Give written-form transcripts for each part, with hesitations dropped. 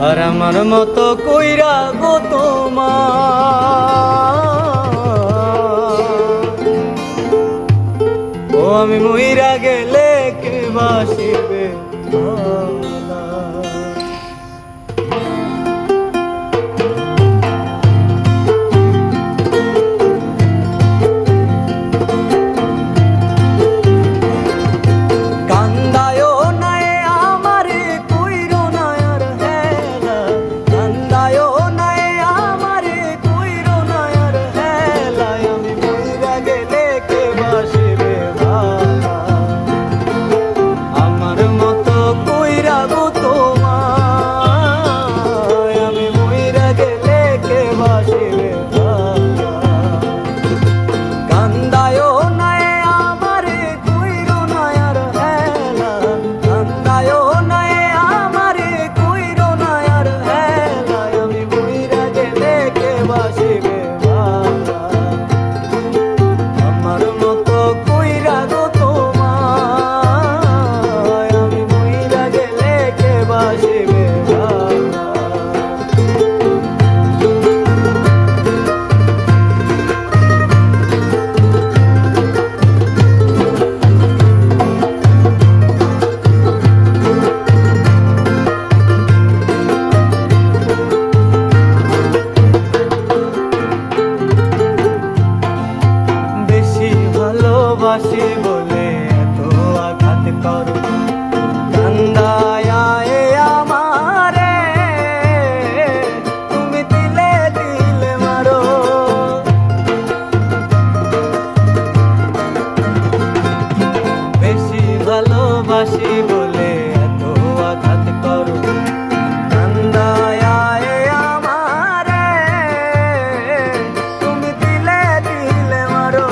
আর আমার মতো কইরা গো তোমার, ও আমি মইরা গেলে কে বাসিবে ভালা। ভালোবাসি বলে এত আঘাত করো, কান্দায় আমারে তুমি দিলে দিলে মারো। বেশি ভালোবাসি বলে এত আঘাত করো, কান্দায় আমারে তুমি দিলে দিলে মারো।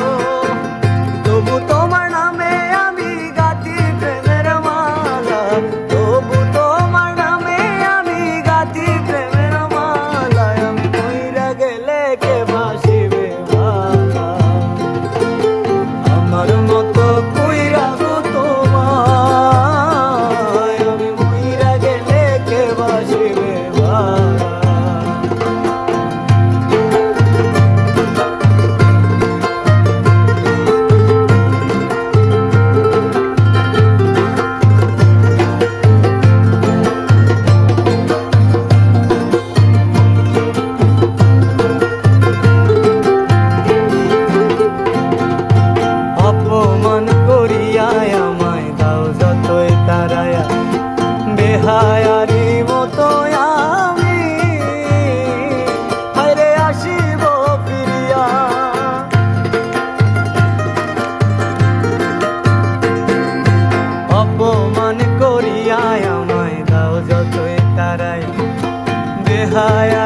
তবু তোমার নামে আমি গাঁথি প্রেমের মালা, তবু তোমার নামে আমি গাঁথি প্রেমের মালা। আমি মইরা গেলে কে বাসিবে ভালা, আমার মতো কইরা গো তোমায়, আমি মইরা গেলে কে বাসিবে ভালা। অপমান করিয়ায় আমায় দাও যতই তারায়া, বেহায়ারি মতো আমি হায়রে আসিব ফিরিয়া। অপমান করিয়ায় আমায় দাও যতই তারায়া, বেহায়া